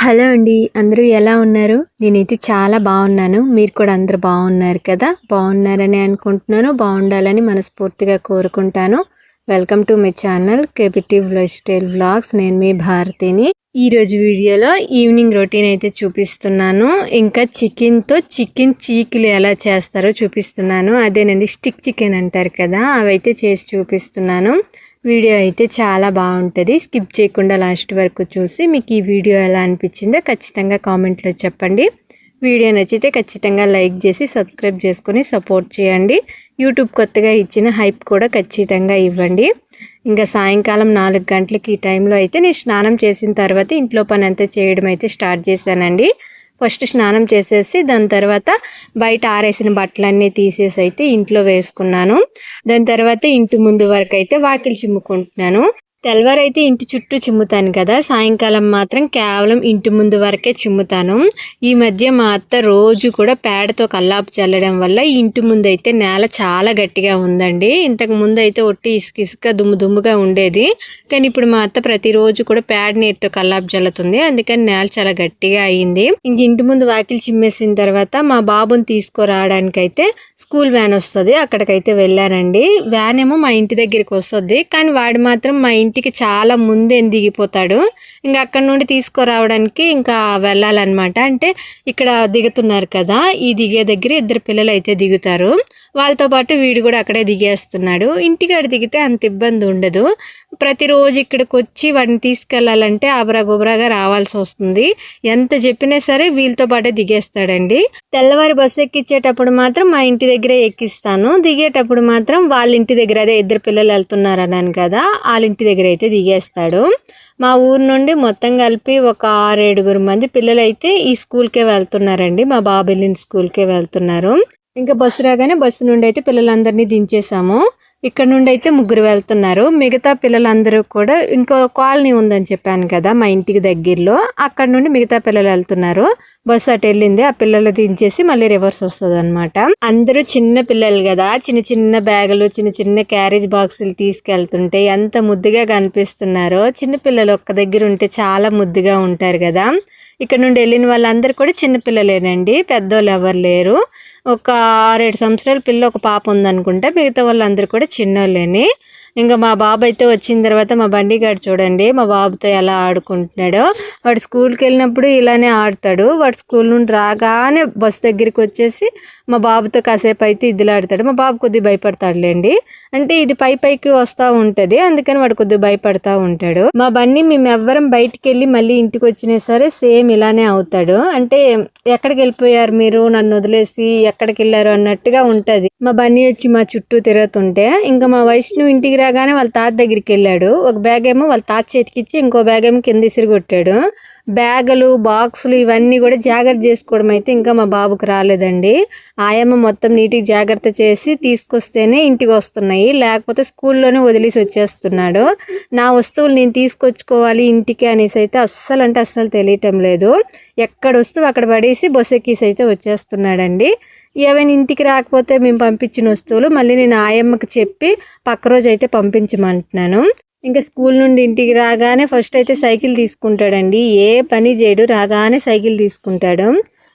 Hello అండి. అందరూ ఎలా ఉన్నారు? నేనైతే చాలా బాగున్నాను. మీరు కూడా అందరూ బాగున్నారు కదా! బాగున్నారని అనుకుంటున్నాను. బాగుండాలని మనస్ఫూర్తిగా కోరుకుంటాను. Welcome to my channel captive lifestyle vlogs. నేను మీ భారతిని. ఈరోజు వీడియోలో ఈవినింగ్ రొటీన్ అయితే చూపిస్తున్నాను. ఇంకా చికెన్తో చికెన్ చీకులు ఎలా చేస్తారో చూపిస్తున్నాను. అదేనండి, స్టిక్ చికెన్ అంటారు కదా, అవైతే చేసి చూపిస్తున్నాను. వీడియో అయితే చాలా బాగుంటుంది. స్కిప్ చేయకుండా లాస్ట్ వరకు చూసి మీకు ఈ వీడియో ఎలా అనిపించిందో ఖచ్చితంగా కామెంట్లో చెప్పండి. వీడియో నచ్చితే ఖచ్చితంగా లైక్ చేసి సబ్స్క్రైబ్ చేసుకొని సపోర్ట్ చేయండి. యూట్యూబ్ కొత్తగా ఇచ్చిన హైప్ కూడా ఖచ్చితంగా ఇవ్వండి. ఇంకా సాయంకాలం 4 గంటలకి ఈ టైంలో అయితే నేను స్నానం చేసిన తర్వాత ఇంట్లో పని అంతా చేయడం అయితే స్టార్ట్ చేశానండి. ఫస్ట్ స్నానం చేసేసి దాని తర్వాత బయట ఆరేసిన బట్టలన్నీ తీసేసి అయితే ఇంట్లో వేసుకున్నాను. దాని తర్వాత ఇంటి ముందు వరకు అయితే వాకిలి చిమ్ముకుంటున్నాను. తెల్లవారైతే ఇంటి చుట్టూ చిమ్ముతాను కదా, సాయంకాలం మాత్రం కేవలం ఇంటి ముందు వరకే చిమ్ముతాను. ఈ మధ్య మా అత్త రోజు కూడా పేడతో కల్లాపు చల్లడం వల్ల ఇంటి ముందు అయితే నేల చాలా గట్టిగా ఉందండి. ఇంతకు ముందు అయితే ఒట్టి ఇసుక దుమ్ముగా ఉండేది, కానీ ఇప్పుడు మా అత్త ప్రతిరోజు కూడా పేడ నీరుతో కల్లాపు చల్లుతుంది. అందుకని నేల చాలా గట్టిగా అయింది. ఇంక ఇంటి ముందు వాకిలి చిమ్మేసిన తర్వాత మా బాబుని తీసుకురావడానికైతే స్కూల్ వ్యాన్ వస్తుంది, అక్కడికైతే వెళ్ళానండి. వ్యాన్ ఏమో మా ఇంటి దగ్గరికి వస్తుంది, కానీ వాడు మాత్రం మా ఇంటికి చాలా ముందే దిగిపోతాడు. ఇంకా అక్కడ నుండి తీసుకురావడానికి ఇంకా వెళ్ళాలన్నమాట. అంటే ఇక్కడ దిగుతున్నారు కదా, ఈ దిగే దగ్గర 2 పిల్లలు అయితే దిగుతారు. వాళ్ళతో పాటు వీడు కూడా అక్కడే దిగేస్తున్నాడు. ఇంటికాడ దిగితే అంత ఇబ్బంది ఉండదు. ప్రతిరోజు ఇక్కడికి వచ్చి వాడిని తీసుకెళ్లాలంటే గుబరాగా రావాల్సి వస్తుంది. ఎంత చెప్పినా సరే వీళ్ళతో పాటే దిగేస్తాడండి. తెల్లవారి బస్సు ఎక్కించేటప్పుడు మాత్రం మా ఇంటి దగ్గరే ఎక్కిస్తాను. దిగేటప్పుడు మాత్రం వాళ్ళ ఇంటి దగ్గర, అదే 2 పిల్లలు వెళ్తున్నారు అన్నాను కదా, వాళ్ళ ఇంటి దగ్గర అయితే దిగేస్తాడు. మా ఊరు నుండి మొత్తం కలిపి ఒక 6-7 మంది పిల్లలు అయితే ఈ స్కూల్కే వెళ్తున్నారండి. మా బాబు వెళ్ళిన స్కూల్కే వెళ్తున్నారు. ఇంకా బస్సు రాగానే బస్సు నుండి అయితే పిల్లలందరినీ దించేసాము. ఇక్కడ నుండి అయితే 3 వెళ్తున్నారు. మిగతా పిల్లలందరూ కూడా ఇంకో కాలనీ ఉందని చెప్పాను కదా మా ఇంటికి దగ్గరలో, అక్కడ నుండి మిగతా పిల్లలు వెళ్తున్నారు. బస్సు అటు వెళ్ళింది, ఆ పిల్లలు దించేసి మళ్ళీ రివర్స్ వస్తుంది అనమాట. అందరూ చిన్న పిల్లలు కదా, చిన్న బ్యాగులు, చిన్న క్యారేజ్ బాక్సులు తీసుకెళ్తుంటే ఎంత ముద్దుగా కనిపిస్తున్నారో. చిన్న పిల్లలు ఒక్క దగ్గర ఉంటే చాలా ముద్దుగా ఉంటారు కదా. ఇక్కడ నుండి వెళ్ళిన వాళ్ళందరూ కూడా చిన్న పిల్లలేనండి, పెద్దోళ్ళు ఎవరు లేరు. ఒక 6-7 సంవత్సరాల పిల్ల ఒక పాప ఉందనుకుంటే, మిగతా వాళ్ళందరూ కూడా చిన్నోళ్ళేని. ఇంకా మా బాబు అయితే వచ్చిన తర్వాత మా బండిగాడు చూడండి మా బాబుతో ఎలా ఆడుకుంటున్నాడో. వాడు స్కూల్కి వెళ్ళినప్పుడు ఇలానే ఆడతాడు. వాడు స్కూల్ నుండి రాగానే బస్సు దగ్గరికి వచ్చేసి మా బాబుతో కాసేపు అయితే ఇదిలాడతాడు. మా బాబు కొద్దిగా భయపడతాడులేండి, అంటే ఇది పైకి వస్తూ ఉంటుంది, అందుకని వాడు కొద్దిగా భయపడతా ఉంటాడు. మా బన్నీ మేము ఎవ్వరం బయటికి వెళ్ళి మళ్ళీ ఇంటికి వచ్చినా సరే సేమ్ ఇలానే అవుతాడు. అంటే ఎక్కడికి వెళ్ళిపోయారు మీరు, నన్ను వదిలేసి ఎక్కడికి వెళ్ళారు అన్నట్టుగా ఉంటది. మా బన్నీ వచ్చి మా చుట్టూ తిరుగుతుంటే ఇంకా మా వైష్ణవ్ ఇంటికి రాగానే వాళ్ళ తాత దగ్గరికి వెళ్ళాడు. ఒక బ్యాగ్ ఏమో వాళ్ళ తాత చేతికిచ్చి ఇంకో బ్యాగ్ ఏమో కింద ఇసిరిగొట్టాడు. బ్యాగులు, బాక్సులు ఇవన్నీ కూడా జాగ్రత్త చేసుకోవడం అయితే ఇంకా మా బాబుకి రాలేదండి. ఆయమ్మ మొత్తం నీటికి జాగ్రత్త చేసి తీసుకొస్తేనే ఇంటికి వస్తున్నాయి, లేకపోతే స్కూల్లోనే వదిలేసి వచ్చేస్తున్నాడు. నా వస్తువులు నేను తీసుకొచ్చుకోవాలి ఇంటికి అనేసి అయితే అస్సలు తెలియటం లేదు. ఎక్కడ వస్తువు అక్కడ పడేసి బస్సు ఎక్కేసి అయితే వచ్చేస్తున్నాడండి. ఏమైనా ఇంటికి రాకపోతే మేము పంపించిన వస్తువులు మళ్ళీ నేను ఆయమ్మకి చెప్పి పక్క రోజు అయితే పంపించమంటున్నాను. ఇంకా స్కూల్ నుండి ఇంటికి రాగానే ఫస్ట్ అయితే సైకిల్ తీసుకుంటాడండి. ఏ పని చేయడు, రాగానే సైకిల్ తీసుకుంటాడు.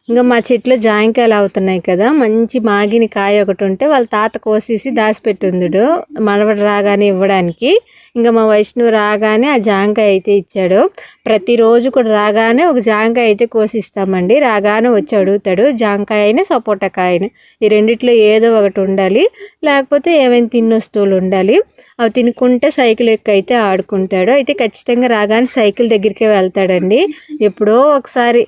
ఇంకా మా చెట్లో జాంకాయలు అవుతున్నాయి కదా, మంచి మాగిన కాయ ఒకటి ఉంటే వాళ్ళ తాత కోసేసి దాచిపెట్టుందుడు మనవడు రాగానే ఇవ్వడానికి. ఇంకా మా వైష్ణవ్ రాగానే ఆ జాంకాయ అయితే ఇచ్చాడు. ప్రతిరోజు కూడా రాగానే ఒక జాంకాయ అయితే కోసిస్తామండి. రాగానే వచ్చి అడుగుతాడు, జాంకాయ అయినా సపోటా కాయని, ఈ రెండిట్లో ఏదో ఒకటి ఉండాలి, లేకపోతే ఏమైనా తిన్నొస్తువులు ఉండాలి. అవి తినుకుంటే సైకిల్ ఎక్కి అయితే ఆడుకుంటాడు. అయితే ఖచ్చితంగా రాగానే సైకిల్ దగ్గరికే వెళ్తాడండి. ఎప్పుడో ఒకసారి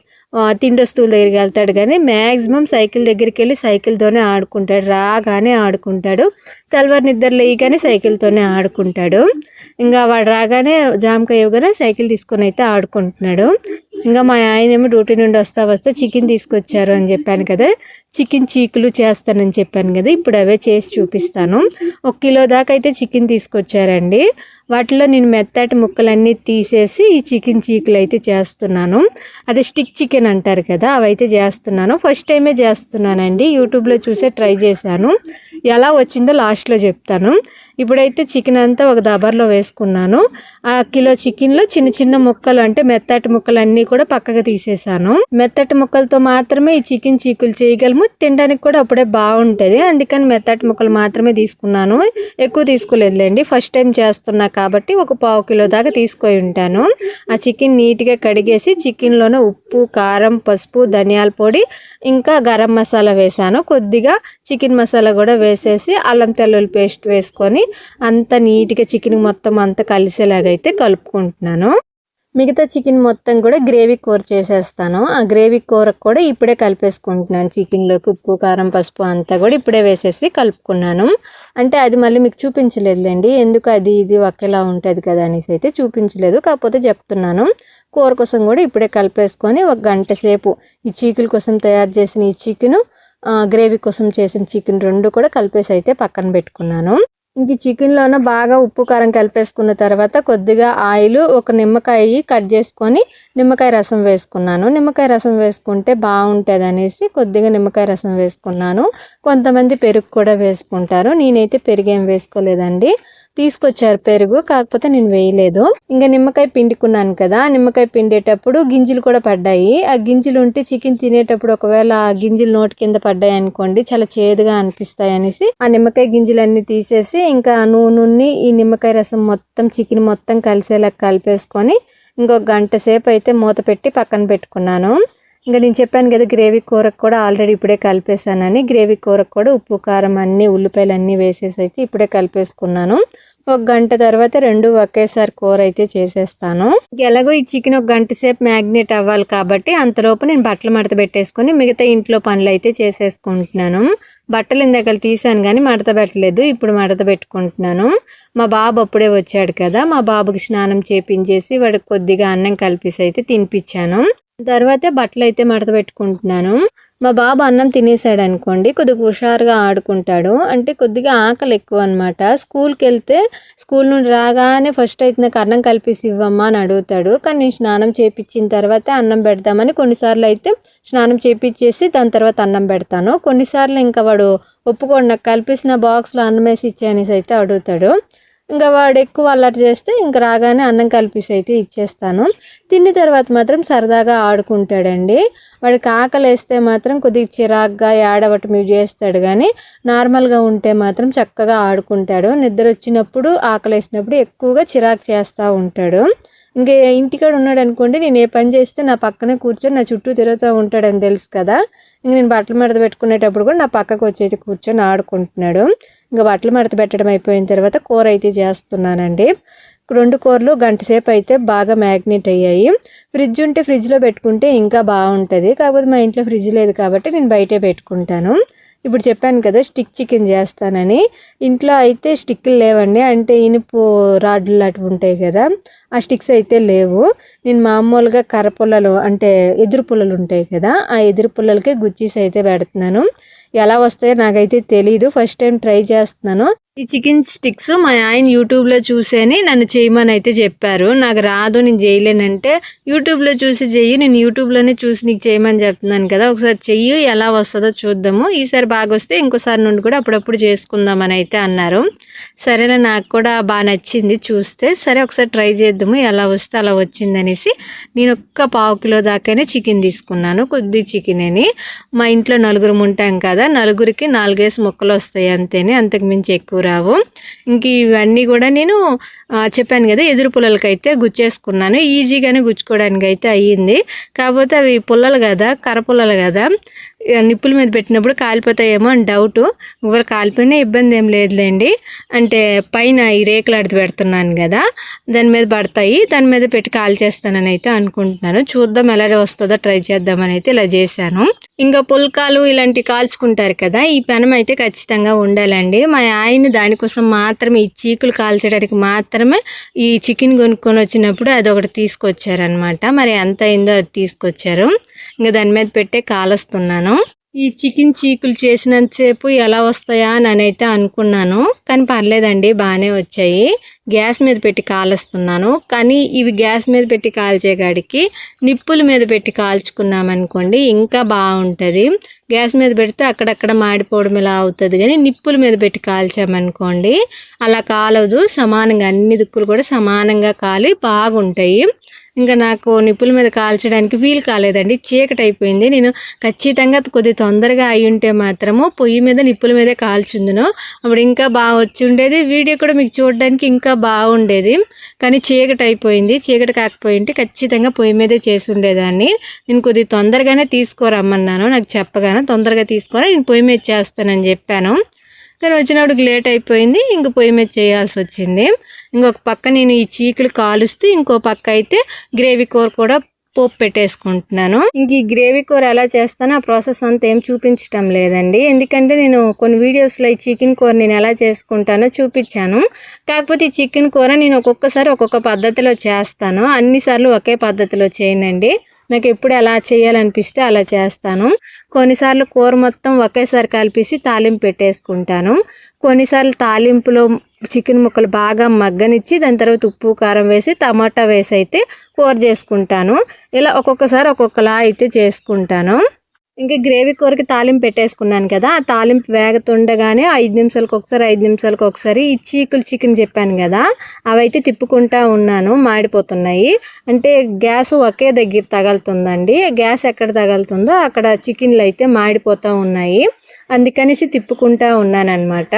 తిండి వస్తువుల దగ్గరికి వెళ్తాడు, కానీ మ్యాక్సిమం సైకిల్ దగ్గరికి వెళ్ళి సైకిల్తోనే ఆడుకుంటాడు. రాగానే ఆడుకుంటాడు, తెల్లవారు నిద్ర లేయగానే సైకిల్తోనే ఆడుకుంటాడు. ఇంకా వాడు రాగానే జామకాయ ఇవ్వగానే సైకిల్ తీసుకొని అయితే ఆడుకుంటున్నాడు. ఇంకా మా ఆయనేమో డ్యూటీ నుండి వస్తే చికెన్ తీసుకొచ్చారు అని చెప్పాను కదా, చికెన్ చీకులు చేస్తానని చెప్పాను కదా, ఇప్పుడు అవే చేసి చూపిస్తాను. 1 కిలో దాకా అయితే చికెన్ తీసుకొచ్చారండి. వాటిలో నేను మెత్తటి ముక్కలన్నీ తీసేసి ఈ చికెన్ చీకులు అయితే చేస్తున్నాను. అదే స్టిక్ చికెన్ అంటారు కదా, అవైతే చేస్తున్నాను. ఫస్ట్ టైమే చేస్తున్నానండి, యూట్యూబ్లో చూసే ట్రై చేశాను. ఎలా వచ్చిందో లాస్ట్లో చెప్తాను. ఇప్పుడైతే చికెన్ అంతా ఒక దబర్లో వేసుకున్నాను. ఆ కిలో చికెన్లో చిన్న చిన్న ముక్కలు అంటే మెత్తటి ముక్కలు అన్నీ కూడా పక్కకు తీసేసాను. మెత్తటి ముక్కలతో మాత్రమే ఈ చికెన్ చీకులు చేయగలము, తినడానికి కూడా అప్పుడే బాగుంటుంది. అందుకని మెత్తటి ముక్కలు మాత్రమే తీసుకున్నాను, ఎక్కువ తీసుకోలేదులేండి. ఫస్ట్ టైం చేస్తున్నా కాబట్టి ఒక 1/2 కిలో దాకా తీసుకొని ఉంటాను. ఆ చికెన్ నీట్గా కడిగేసి చికెన్లోనే ఉప్పు, కారం, పసుపు, ధనియాల పొడి, ఇంకా గరం మసాలా వేసాను. కొద్దిగా చికెన్ మసాలా కూడా వేసేసి అల్లం తెల్లుల్లి పేస్ట్ వేసుకొని అంతా నీట్గా చికెన్ మొత్తం అంతా కలిసేలాగా అయితే కలుపుకుంటున్నాను. మిగతా చికెన్ మొత్తం కూడా గ్రేవీ కూర చేసేస్తాను. ఆ గ్రేవీ కూరకు కూడా ఇప్పుడే కలిపేసుకుంటున్నాను. చికెన్లోకి ఉప్పు, కారం, పసుపు అంతా కూడా ఇప్పుడే వేసేసి కలుపుకున్నాను. అంటే అది మళ్ళీ మీకు చూపించలేదులేండి, ఎందుకు అది ఇది ఒకేలా ఉంటుంది కదా అనేసి అయితే చూపించలేదు, కాకపోతే చెప్తున్నాను. కూర కోసం కూడా ఇప్పుడే కలిపేసుకొని 1 గంట సేపు ఈ చీకుల కోసం తయారు చేసిన ఈ చికెను, గ్రేవీ కోసం చేసిన చికెన్ 2 కూడా కలిపేసి అయితే పక్కన పెట్టుకున్నాను. ఇంక ఈ చికెన్లోనే బాగా ఉప్పు కారం కలిపేసుకున్న తర్వాత కొద్దిగా ఆయిల్, ఒక నిమ్మకాయ కట్ చేసుకొని నిమ్మకాయ రసం వేసుకున్నాను. నిమ్మకాయ రసం వేసుకుంటే బాగుంటుంది అనేసి కొద్దిగా నిమ్మకాయ రసం వేసుకున్నాను. కొంతమంది పెరుగు కూడా వేసుకుంటారు, నేనైతే పెరుగు ఏం వేసుకోలేదండి. తీసుకొచ్చారు పెరుగు, కాకపోతే నేను వేయలేదు. ఇంకా నిమ్మకాయ పిండుకున్నాను కదా, నిమ్మకాయ పిండేటప్పుడు గింజలు కూడా పడ్డాయి. ఆ గింజలు ఉంటే చికెన్ తినేటప్పుడు ఒకవేళ ఆ గింజలు నోటి కింద పడ్డాయి అనుకోండి, చాలా చేదుగా అనిపిస్తాయి అనేసి ఆ నిమ్మకాయ గింజలన్నీ తీసేసి ఇంకా నూనె ఈ నిమ్మకాయ రసం మొత్తం చికెన్ మొత్తం కలిసేలా కలిపేసుకొని ఇంకొక గంట సేపు అయితే మూత పెట్టి పక్కన పెట్టుకున్నాను. ఇంకా నేను చెప్పాను కదా గ్రేవీ కూరకు కూడా ఆల్రెడీ ఇప్పుడే కలిపేసానని. గ్రేవీ కూరకు కూడా ఉప్పు, కారం అన్నీ, ఉల్లిపాయలు అన్నీ వేసేసి అయితే ఇప్పుడే కలిపేసుకున్నాను. 1 గంట తర్వాత 2 ఒకేసారి కూర అయితే చేసేస్తాను. ఎలాగో ఈ చికెన్ 1 గంట సేపు మ్యాగ్నేట్ అవ్వాలి కాబట్టి అంతలోపు నేను బట్టలు మడత పెట్టేసుకొని మిగతా ఇంట్లో పనులు అయితే చేసేసుకుంటున్నాను. బట్టలు ఇందాక తీసాను కానీ మడత పెట్టలేదు, ఇప్పుడు మడత పెట్టుకుంటున్నాను. మా బాబు అప్పుడే వచ్చాడు కదా, మా బాబుకి స్నానం చేపించేసి వాడికి కొద్దిగా అన్నం కలిపేసి అయితే తినిపించాను. తర్వాతే బట్టలు అయితే మడత పెట్టుకుంటున్నాను. మా బాబు అన్నం తినేసాడు అనుకోండి, కొద్దిగా హుషారుగా ఆడుకుంటాడు. అంటే కొద్దిగా ఆకలి ఎక్కువ అనమాట. స్కూల్కి వెళ్తే స్కూల్ నుండి రాగానే ఫస్ట్ అయితే నాకు అన్నం కలిపేసి ఇవ్వమ్మా అని అడుగుతాడు. కానీ నేను స్నానం చేయించిన తర్వాత అన్నం పెడదామని కొన్నిసార్లు అయితే స్నానం చేయించేసి దాని తర్వాత అన్నం పెడతాను. కొన్నిసార్లు ఇంకా వాడు ఒప్పుకోండి, నాకు కలిపేసిన బాక్స్లో అన్నం వేసి ఇచ్చేయనేసి అయితే అడుగుతాడు. ఇంకా వాడు ఎక్కువ అల్లరి చేస్తే ఇంకా రాగానే అన్నం కలిపేసి అయితే ఇచ్చేస్తాను. తిన్న తర్వాత మాత్రం సరదాగా ఆడుకుంటాడండి. వాడికి ఆకలి వేస్తే మాత్రం కొద్దిగా చిరాగ్గా ఏడవటం ఇవి చేస్తాడు, కానీ నార్మల్గా ఉంటే మాత్రం చక్కగా ఆడుకుంటాడు. నిద్ర వచ్చినప్పుడు, ఆకలి వేసినప్పుడు ఎక్కువగా చిరాకు చేస్తూ ఉంటాడు. ఇంకా ఇంటికాడ ఉన్నాడు అనుకోండి, నేను ఏ పని చేస్తే నా పక్కనే కూర్చొని నా చుట్టూ తిరుగుతూ ఉంటాడని తెలుసు కదా. ఇంక నేను బట్టలు మడత పెట్టుకునేటప్పుడు కూడా నా పక్కకు వచ్చి కూర్చొని ఆడుకుంటున్నాడు. ఇంకా బట్టలు మడత పెట్టడం అయిపోయిన తర్వాత కూర అయితే చేస్తున్నానండి. 2 కూరలు గంట సేపు అయితే బాగా మ్యాగ్నేట్ అయ్యాయి. ఫ్రిడ్జ్ ఉంటే ఫ్రిడ్జ్లో పెట్టుకుంటే ఇంకా బాగుంటుంది, కాకపోతే మా ఇంట్లో ఫ్రిడ్జ్ లేదు కాబట్టి నేను బయటే పెట్టుకుంటాను. ఇప్పుడు చెప్పాను కదా స్టిక్ చికెన్ చేస్తానని, ఇంట్లో అయితే స్టిక్లు లేవండి, అంటే ఇనుపు రాడ్లు అటు ఉంటాయి కదా, ఆ స్టిక్స్ అయితే లేవు. నేను మామూలుగా కర్ర పుల్లలు అంటే ఎదురు పుల్లలు ఉంటాయి కదా, ఆ ఎదురు పుల్లలకే గుచ్చీస్ అయితే పెడుతున్నాను. ఎలా వస్తాయో నాకైతే తెలీదు, ఫస్ట్ టైం ట్రై చేస్తున్నాను. ఈ చికెన్ స్టిక్స్ మా ఆయన యూట్యూబ్లో చూసేని నన్ను చేయమని అయితే చెప్పారు. నాకు రాదు, నేను చేయలేనంటే యూట్యూబ్లో చూసి చెయ్యి, నేను యూట్యూబ్లోనే చూసి నీకు చేయమని చెప్తున్నాను కదా, ఒకసారి చెయ్యి, ఎలా వస్తుందో చూద్దాము, ఈసారి బాగా వస్తే ఇంకోసారి నుండి కూడా అప్పుడప్పుడు చేసుకుందామని అయితే అన్నారు. సరేనా, నాకు కూడా బాగా నచ్చింది చూస్తే, సరే ఒకసారి ట్రై చేద్దాము, ఎలా వస్తే అలా వచ్చింది అనేసి నేను 1/4 కిలో దాకానే చికెన్ తీసుకున్నాను. కొద్ది చికెన్ అని, మా ఇంట్లో 4 ఉంటాం కదా, 4కి 4 ముక్కలు వస్తాయి అంతేనే, అంతకు మించి ఎక్కువ రావు. ఇంక ఇవన్నీ కూడా నేను చెప్పాను కదా ఎదురు పుల్లలకైతే గుచ్చేసుకున్నాను. ఈజీగానే గుచ్చుకోవడానికి అయితే అయ్యింది, కాకపోతే అవి పుల్లలు కదా, కర్ర పుల్లలు కదా, నిప్పుల మీద పెట్టినప్పుడు కాలిపోతాయేమో అని డౌటు. ఒకవేళ కాలిపోయినా ఇబ్బంది ఏం లేదులేండి, అంటే పైన ఈ రేకులాడిది పెడుతున్నాను కదా, దాని మీద పడతాయి, దాని మీద పెట్టి కాల్చేస్తానని అయితే అనుకుంటున్నాను. చూద్దాం ఎలా వస్తుందో, ట్రై చేద్దామని అయితే ఇలా చేశాను. ఇంకా పుల్కాలు ఇలాంటివి కాల్చుకుంటారు కదా, ఈ పెనం అయితే ఖచ్చితంగా ఉండాలండి. మా ఆయన దానికోసం మాత్రమే, ఈ చీకులు కాల్చడానికి మాత్రమే ఈ చికెన్ కొనుక్కొని వచ్చినప్పుడు అది ఒకటి తీసుకొచ్చారనమాట. మరి ఎంత అయిందో అది తీసుకొచ్చారు. ఇంకా దాని మీద పెట్టే కాలుస్తున్నాను. ఈ చికెన్ చీకులు చేసినంతసేపు ఎలా వస్తాయా అని అయితే అనుకున్నాను, కానీ పర్లేదండి, బాగానే వచ్చాయి. గ్యాస్ మీద పెట్టి కాలుస్తున్నాను, కానీ ఇవి గ్యాస్ మీద పెట్టి కాల్చే కాడికి నిప్పుల మీద పెట్టి కాల్చుకున్నామనుకోండి ఇంకా బాగుంటుంది. గ్యాస్ మీద పెడితే అక్కడక్కడ మాడిపోవడం ఇలా అవుతుంది, కానీ నిప్పుల మీద పెట్టి కాల్చామనుకోండి అలా కాలదు. సమానంగా అన్ని దిక్కులు కూడా సమానంగా కాలి బాగుంటాయి. ఇంకా నాకు నిప్పుల మీద కాల్చడానికి వీలు కాలేదండి, చీకటి అయిపోయింది. నేను ఖచ్చితంగా కొద్ది తొందరగా అయి ఉంటే మాత్రము పొయ్యి మీద నిప్పుల మీదే కాల్చుందును, అప్పుడు ఇంకా బాగా వచ్చి ఉండేది. వీడియో కూడా మీకు చూడడానికి ఇంకా బాగుండేది. కానీ చీకటి అయిపోయింది. చీకటి కాకపోయింటే ఖచ్చితంగా పొయ్యి మీదే చేసి ఉండేదాన్ని. నేను కొద్ది తొందరగానే తీసుకోరమ్మన్నాను, నాకు చెప్పగానే తొందరగా తీసుకోరా నేను పొయ్యి మీద చేస్తానని చెప్పాను. కానీ వచ్చినప్పుడు లేట్ అయిపోయింది, ఇంక పొయ్యి మీద చేయాల్సి వచ్చింది. ఇంకొక పక్క నేను ఈ చీకులు కాలుస్తూ ఇంకో పక్క అయితే గ్రేవీ కూర కూడా పోపు పెట్టేసుకుంటున్నాను. ఇంక ఈ గ్రేవీ కూర ఎలా చేస్తానో ఆ ప్రాసెస్ అంతా ఏం చూపించటం లేదండి, ఎందుకంటే నేను కొన్ని వీడియోస్లో ఈ చికెన్ కూర నేను ఎలా చేసుకుంటానో చూపించాను. కాకపోతే ఈ చికెన్ కూర నేను ఒక్కొక్కసారి ఒక్కొక్క పద్ధతిలో చేస్తాను, అన్నిసార్లు ఒకే పద్ధతిలో చేయనండి. నాకు ఎప్పుడు ఎలా చేయాలనిపిస్తే అలా చేస్తాను. కొన్నిసార్లు కూర మొత్తం ఒకేసారి కలిపేసి తాలింపు పెట్టేసుకుంటాను. కొన్నిసార్లు తాలింపులో చికెన్ ముక్కలు బాగా మగ్గనిచ్చి దాని తర్వాత ఉప్పు కారం వేసి టమాటా వేసి అయితే కూర చేసుకుంటాను. ఇలా ఒక్కొక్కసారి ఒక్కొక్కలా అయితే చేసుకుంటాను. ఇంకా గ్రేవీ కూరకి తాలింపు పెట్టేసుకున్నాను కదా, ఆ తాలింపు వేగుతుండగానే 5 నిమిషాలకు ఒకసారి 5 నిమిషాలకు ఒకసారి ఈ చీకులు చికెన్ చెప్పాను కదా అవైతే తిప్పుకుంటా ఉన్నాను. మాడిపోతున్నాయి అంటే గ్యాస్ ఒకే దగ్గర తగులుతుందండి, గ్యాస్ ఎక్కడ తగులుతుందో అక్కడ చికెన్లు అయితే మాడిపోతూ ఉన్నాయి. అందుకనేసి తిప్పుకుంటా ఉన్నాను అనమాట,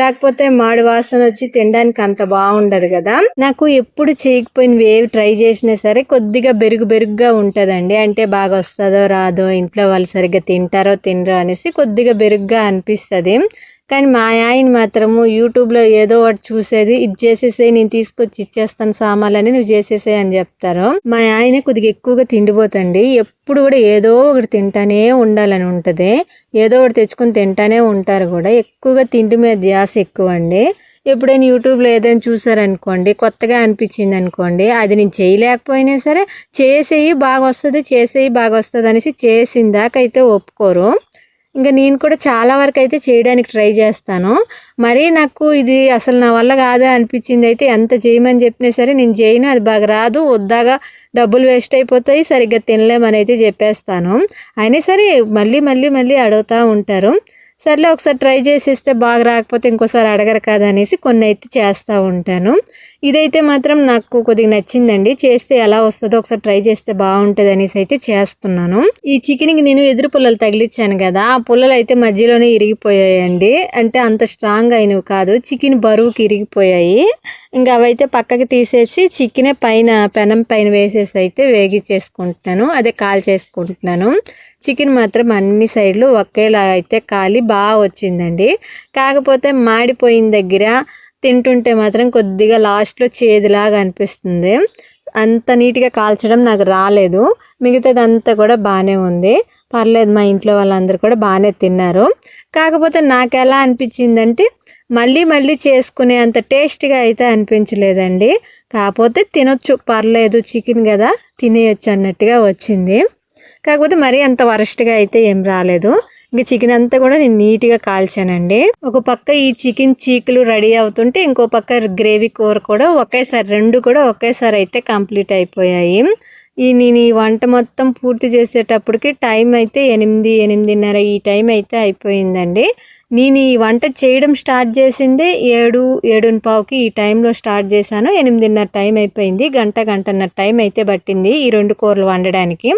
లేకపోతే మాడి వాసన వచ్చి తినడానికి అంత బాగుండదు కదా. నాకు ఎప్పుడు చేయకపోయినవి ఏవి ట్రై చేసినా సరే కొద్దిగా బెరుగుగా ఉంటుందండి, అంటే బాగా వస్తుందో రాదో, ఇంట్లో వాళ్ళు సరిగ్గా తింటారో తినరో అనేసి కొద్దిగా బెరుగుగా అనిపిస్తుంది. కానీ మా ఆయన మాత్రము యూట్యూబ్లో ఏదో ఒకటి చూసేది, ఇది చేసేసే నేను తీసుకొచ్చి ఇచ్చేస్తాను సామాన్లని, నువ్వు చేసేసే అని చెప్తారు. మా ఆయన కొద్దిగా ఎక్కువగా తిండిపోతండి, ఎప్పుడు కూడా ఏదో ఒకటి తింటానే ఉండాలని ఉంటుంది, ఏదో ఒకటి తెచ్చుకొని తింటానే ఉంటారు కూడా. ఎక్కువగా తిండి మీద ధ్యాస ఎక్కువ అండి. ఎప్పుడైనా యూట్యూబ్లో ఏదైనా చూసారనుకోండి, కొత్తగా అనిపించింది అనుకోండి, అది నేను చేయలేకపోయినా సరే చేసేయి బాగా వస్తుంది అనేసి చేసిందాకైతే ఒప్పుకోరు. ఇంకా నేను కూడా చాలా వరకు అయితే చేయడానికి ట్రై చేస్తాను. మరీ నాకు ఇది అసలు నా వల్ల కాదా అనిపించింది అయితే ఎంత చేయమని చెప్పినా సరే నేను చేయను, అది బాగా రాదు, వద్దాగా డబ్బులు వేస్ట్ అయిపోతాయి, సరిగ్గా తినలేమని అయితే చెప్పేస్తాను. అయినా సరే మళ్ళీ అడుగుతూ ఉంటారు. సర్లే ఒకసారి ట్రై చేసేస్తే బాగా రాకపోతే ఇంకోసారి అడగరు కదా అనేసి కొన్ని అయితే చేస్తూ ఉంటాను. ఇదైతే మాత్రం నాకు కొద్దిగా నచ్చిందండి, చేస్తే ఎలా వస్తుందో ఒకసారి ట్రై చేస్తే బాగుంటుంది అనేసి అయితే చేస్తున్నాను. ఈ చికెన్కి నేను ఎదురు పుల్లలు తగిలించాను కదా, ఆ పుల్లలు అయితే మధ్యలోనే ఇరిగిపోయాయండి, అంటే అంత స్ట్రాంగ్ అయినవి కాదు, చికెన్ బరువుకి ఇరిగిపోయాయి. ఇంకా అవైతే పక్కకి తీసేసి చికెనే పైన పెనం పైన వేసేసి అయితే వేగించేసుకుంటున్నాను, అదే కాల్ చేసుకుంటున్నాను. చికెన్ మాత్రం అన్ని సైడ్లు ఒకేలా అయితే కాలి బాగా వచ్చిందండి. కాకపోతే మాడిపోయిన దగ్గర తింటుంటే మాత్రం కొద్దిగా లాస్ట్లో చేదులాగా అనిపిస్తుంది. అంత నీట్గా కాల్చడం నాకు రాలేదు, మిగతాదంతా కూడా బాగానే ఉంది, పర్లేదు. మా ఇంట్లో వాళ్ళందరూ కూడా బాగానే తిన్నారు. కాకపోతే నాకు ఎలా అనిపించిందంటే మళ్ళీ చేసుకునే అంత టేస్ట్గా అయితే అనిపించలేదండి. కాకపోతే తినొచ్చు, పర్లేదు, చికెన్ కదా తినేయచ్చు అన్నట్టుగా వచ్చింది. కాకపోతే మరీ అంత వరస్ట్గా అయితే ఏం రాలేదు. ఇంకా చికెన్ అంతా కూడా నేను నీట్గా కాల్చానండి. ఒక పక్క ఈ చికెన్ చీకులు రెడీ అవుతుంటే ఇంకో పక్క గ్రేవీ కూర కూడా రెండు కూడా ఒకేసారి అయితే కంప్లీట్ అయిపోయాయి. నేను ఈ వంట మొత్తం పూర్తి చేసేటప్పటికి టైం అయితే 8-8:30 ఈ టైం అయితే అయిపోయిందండి. నేను ఈ వంట చేయడం స్టార్ట్ చేసిందే 7-7:15కి ఈ టైంలో స్టార్ట్ చేశాను. 8:30 టైం అయిపోయింది. గంటన్నర టైం అయితే పట్టింది ఈ 2 కూరలు వండడానికి.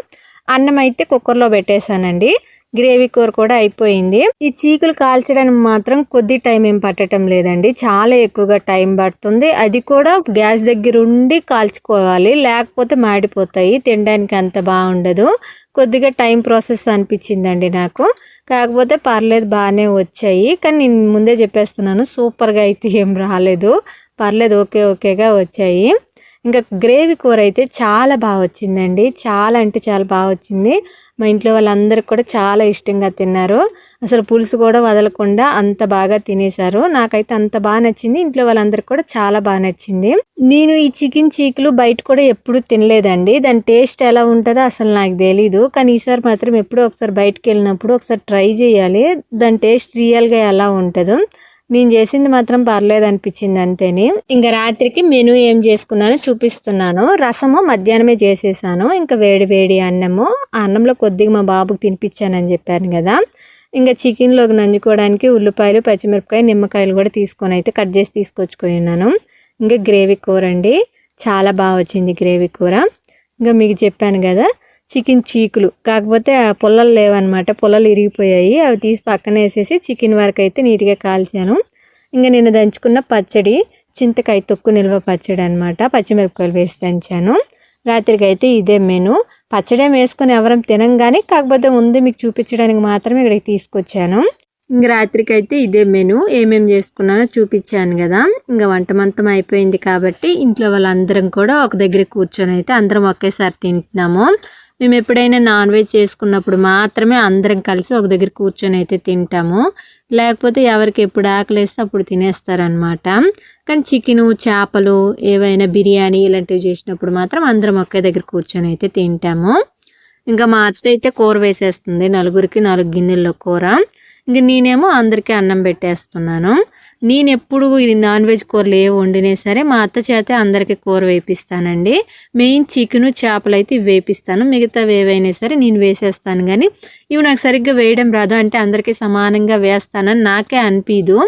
అన్నం అయితే కుక్కర్లో పెట్టేశానండి. గ్రేవీ కూర కూడా అయిపోయింది. ఈ చీకులు కాల్చడానికి మాత్రం కొద్ది టైం ఏం పట్టడం లేదండి, చాలా ఎక్కువగా టైం పడుతుంది. అది కూడా గ్యాస్ దగ్గర ఉండి కాల్చుకోవాలి, లేకపోతే మాడిపోతాయి, తినడానికి అంత బాగుండదు. కొద్దిగా టైం ప్రాసెస్ అనిపించిందండి నాకు. కాకపోతే పర్లేదు, బాగానే వచ్చాయి. కానీ నేను ముందే చెప్పేస్తున్నాను, సూపర్గా అయితే ఏం రాలేదు, పర్లేదు, ఓకేగా వచ్చాయి. ఇంకా గ్రేవీ కూర అయితే చాలా బాగా వచ్చిందండి, చాలా అంటే చాలా బాగా వచ్చింది. మా ఇంట్లో వాళ్ళందరికీ కూడా చాలా ఇష్టంగా తిన్నారు. అసలు పులుసు కూడా వదలకుండా అంత బాగా తినేశారు. నాకైతే అంత బాగా నచ్చింది. ఇంట్లో వాళ్ళందరికీ కూడా చాలా బాగా నచ్చింది. నేను ఈ చికెన్ చీకులు బయట కూడా ఎప్పుడు తినలేదండి. దాని టేస్ట్ ఎలా ఉంటుందో అసలు నాకు తెలీదు. కానీ ఈసారి మాత్రం ఎప్పుడో ఒకసారి బయటకు వెళ్ళినప్పుడు ఒకసారి ట్రై చేయాలి. దాని టేస్ట్ రియల్గా ఎలా ఉంటుందో. నేను చేసింది మాత్రం పర్లేదు అనిపించింది అంతేని. ఇంకా రాత్రికి మెనూ ఏం చేసుకున్నానో చూపిస్తున్నాను. రసము మధ్యాహ్నమే చేసేసాను. ఇంకా వేడి వేడి అన్నము. ఆ అన్నంలో కొద్దిగా మా బాబుకి తినిపించానని చెప్పాను కదా. ఇంకా చికెన్లోకి నంచుకోవడానికి ఉల్లిపాయలు, పచ్చిమిరపకాయ, నిమ్మకాయలు కూడా తీసుకొని అయితే కట్ చేసి తీసుకొచ్చుకొని ఉన్నాను. ఇంకా గ్రేవీ కూర అండి, చాలా బాగా వచ్చింది గ్రేవీ కూర. ఇంకా మీకు చెప్పాను కదా చికెన్ చీకులు, కాకపోతే ఆ పుల్లలు లేవన్నమాట, పుల్లలు ఇరిగిపోయాయి. అవి తీసి పక్కన వేసేసి చికెన్ వరకు అయితే నీట్గా కాల్చాను. ఇంకా నేను దంచుకున్న పచ్చడి చింతకాయ తొక్కు నిల్వ పచ్చడి అనమాట, పచ్చిమిరపకాయలు వేసి దంచాను. రాత్రికి అయితే ఇదే మెను. పచ్చడి వేసుకొని ఎవరం తినం కానీ, కాకపోతే ఉంది మీకు చూపించడానికి మాత్రమే ఇక్కడికి తీసుకొచ్చాను. ఇంక రాత్రికి అయితే ఇదే మెను. ఏమేమి చేసుకున్నానో చూపించాను కదా. ఇంకా వంట మొత్తం అయిపోయింది కాబట్టి ఇంట్లో వాళ్ళందరం కూడా ఒక దగ్గర కూర్చొని అయితే అందరం ఒకేసారి తింటున్నాము. మేము ఎప్పుడైనా నాన్ వెజ్ చేసుకున్నప్పుడు మాత్రమే అందరం కలిసి ఒక దగ్గర కూర్చొని అయితే తింటాము. లేకపోతే ఎవరికి ఎప్పుడు ఆకలిస్తే అప్పుడు తినేస్తారనమాట. కానీ చికెను, చేపలు, ఏవైనా బిర్యానీ ఇలాంటివి చేసినప్పుడు మాత్రం అందరం ఒకే దగ్గర కూర్చొని అయితే తింటాము. ఇంకా మా అత్త అయితే కూర వేసేస్తుంది, నలుగురికి 4 గిన్నెల్లో కూర. ఇంక నేనేమో అందరికీ అన్నం పెట్టేస్తున్నాను. నేను ఎప్పుడు ఈ నాన్ వెజ్ కూరలు ఏ వండినా సరే మా అత్త చేతే అందరికీ కూర వేపిస్తానండి. మెయిన్ చికెను, చేపలు అయితే ఇవి వేపిస్తాను. మిగతావి ఏవైనా సరే నేను వేసేస్తాను. కానీ ఇవి నాకు సరిగ్గా వేయడం రాదు. అంటే అందరికీ సమానంగా వేస్తానని నాకే అనిపించదు.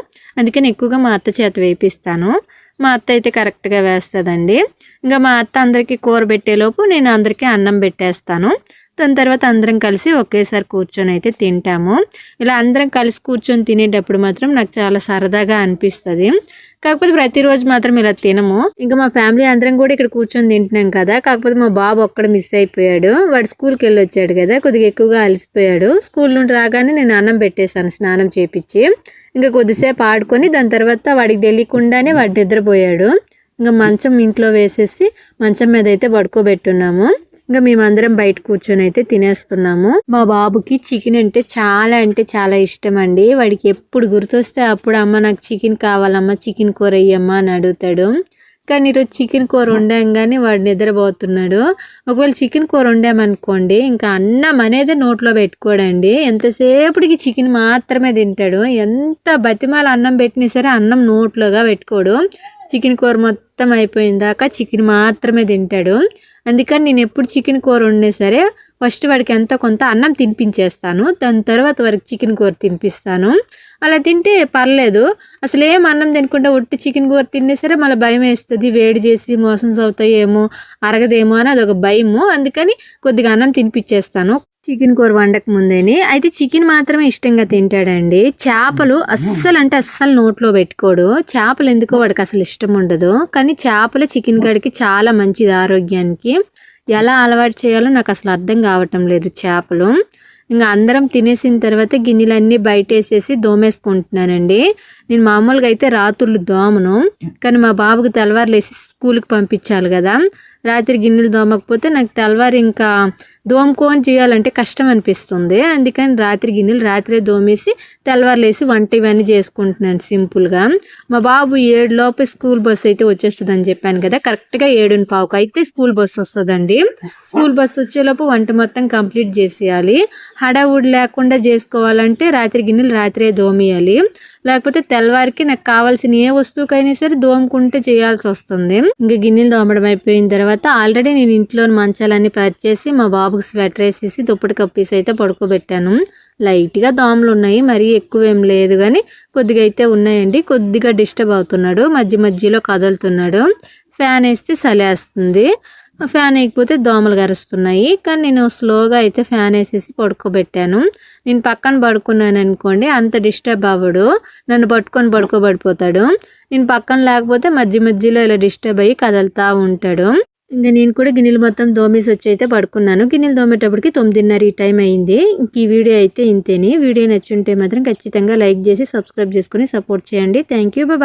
అందుకని ఎక్కువగా మా అత్త చేత వేపిస్తాను. మా అత్త అయితే కరెక్ట్గా వేస్తుందండి. ఇంకా మా అత్త అందరికీ కూర పెట్టేలోపు నేను అందరికీ అన్నం పెట్టేస్తాను. దాని తర్వాత అందరం కలిసి ఒకేసారి కూర్చొని అయితే తింటాము. ఇలా అందరం కలిసి కూర్చొని తినేటప్పుడు మాత్రం నాకు చాలా సరదాగా అనిపిస్తుంది. కాకపోతే ప్రతిరోజు మాత్రం ఇలా తినము. ఇంకా మా ఫ్యామిలీ అందరం కూడా ఇక్కడ కూర్చొని తింటున్నాం కదా. కాకపోతే మా బాబు ఒక్కడ మిస్ అయిపోయాడు. వాడు స్కూల్కి వెళ్ళి వచ్చాడు కదా, కొద్దిగా ఎక్కువగా అలసిపోయాడు. స్కూల్ నుండి రాగానే నేను అన్నం పెట్టేశాను స్నానం చేపించి. ఇంకా కొద్దిసేపు ఆడుకొని దాని తర్వాత వాడికి తెలియకుండానే వాడు నిద్రపోయాడు. ఇంకా మంచం ఇంట్లో వేసేసి మంచం మీద అయితే పడుకోబెట్టున్నాము. ఇంకా మేమందరం బయట కూర్చొని అయితే తినేస్తున్నాము. మా బాబుకి చికెన్ అంటే చాలా ఇష్టం అండి. వాడికి ఎప్పుడు గుర్తొస్తే అప్పుడు అమ్మ నాకు చికెన్ కావాలమ్మా, చికెన్ కూర ఇయ్యమ్మా అని అడుగుతాడు. కానీ ఈరోజు చికెన్ కూర వండాగానే వాడు నిద్రపోతున్నాడు. ఒకవేళ చికెన్ కూర వండామనుకోండి ఇంకా అన్నం అనేది నోట్లో పెట్టుకోడండి. ఎంతసేపటికి చికెన్ మాత్రమే తింటాడు. ఎంత బతిమాల అన్నం పెట్టినా సరే అన్నం నోట్లోగా పెట్టుకోడు. చికెన్ కూర మొత్తం అయిపోయిన దాకా చికెన్ మాత్రమే తింటాడు. అందుకని నేను ఎప్పుడు చికెన్ కూర వండినా సరే ఫస్ట్ వాడికి ఎంతో కొంత అన్నం తినిపించేస్తాను. దాని తర్వాత వారికి చికెన్ కూర తినిపిస్తాను. అలా తింటే పర్లేదు. అసలు ఏం అన్నం తినకుండా ఒట్టి చికెన్ కూర తిన్నా సరే మళ్ళీ భయం వేస్తుంది. వేడి చేసి మోషన్స్ అవుతాయేమో, అరగదేమో అని అదొక భయము. అందుకని కొద్దిగా అన్నం తినిపించేస్తాను చికెన్ కూర వండక ముందేని. అయితే చికెన్ మాత్రమే ఇష్టంగా తింటాడండి. చేపలు అస్సలు నోట్లో పెట్టుకోడు. చేపలు ఎందుకో వాడికి అసలు ఇష్టం ఉండదు. కానీ చేపలు చికెన్ కాడికి చాలా మంచిది ఆరోగ్యానికి. ఎలా అలవాటు చేయాలో నాకు అసలు అర్థం కావటం లేదు చేపలు. ఇంకా అందరం తినేసిన తర్వాత గిన్నెలన్నీ బయట వేసేసి దోమేసుకుంటున్నానండి. నేను మామూలుగా అయితే రాత్రులు దోమను, కానీ మా బాబుకి తెల్లవారులు వేసి స్కూల్కి పంపించాలి కదా. రాత్రి గిన్నెలు దోమకపోతే నాకు తెల్లవారు ఇంకా దోమకోని చేయాలంటే కష్టం అనిపిస్తుంది. అందుకని రాత్రి గిన్నెలు రాత్రే దోమేసి తెల్లవారులేసి వంట ఇవన్నీ చేసుకుంటున్నాను సింపుల్గా. మా బాబు 7 లోపే స్కూల్ బస్సు అయితే వచ్చేస్తుంది అని చెప్పాను కదా. కరెక్ట్గా 7:15 అయితే స్కూల్ బస్సు వస్తుందండి. స్కూల్ బస్సు వచ్చేలోపు వంట మొత్తం కంప్లీట్ చేసేయాలి. హడావుడి లేకుండా చేసుకోవాలంటే రాత్రి గిన్నెలు రాత్రే దోమేయాలి. లేకపోతే తెల్లవారికి నాకు కావాల్సిన ఏ వస్తువుకైనా సరే దోమకుంటే చేయాల్సి వస్తుంది. ఇంకా గిన్నెలు దోమడం అయిపోయిన తర్వాత ఆల్రెడీ నేను ఇంట్లో మంచాలన్నీ పరిచేసి మా బాబుకి స్వెటర్ వేసేసి దుప్పటి కప్పేసి అయితే పడుకోబెట్టాను. లైట్గా దోమలు ఉన్నాయి, మరీ ఎక్కువ ఏం లేదు కానీ కొద్దిగా అయితే ఉన్నాయండి. కొద్దిగా డిస్టర్బ్ అవుతున్నాడు, మధ్యలో కదులుతున్నాడు. ఫ్యాన్ వేస్తే చలేస్తుంది, ఫ్యాన్ వేయకపోతే దోమలు గరుస్తున్నాయి. కానీ నేను స్లోగా అయితే ఫ్యాన్ వేసేసి పడుకోబెట్టాను. నేను పక్కన పడుకున్నాను అనుకోండి అంత డిస్టర్బ్ అవ్వడు, నన్ను పట్టుకొని పడుకోబడిపోతాడు. నేను పక్కన లేకపోతే మధ్యలో ఇలా డిస్టర్బ్ అయ్యి కదులుతూ ఉంటాడు. ఇంకా నేను కూడా గిన్నెలు మొత్తం దోమేసి వచ్చి అయితే పడుకున్నాను. గిన్నెలు దోమేటప్పటికి 9:30 ఈ టైం అయింది. ఇంక ఈ వీడియో అయితే ఇంతేని. వీడియో నచ్చుంటే మాత్రం ఖచ్చితంగా లైక్ చేసి సబ్స్క్రైబ్ చేసుకుని సపోర్ట్ చేయండి. Thank you, bye.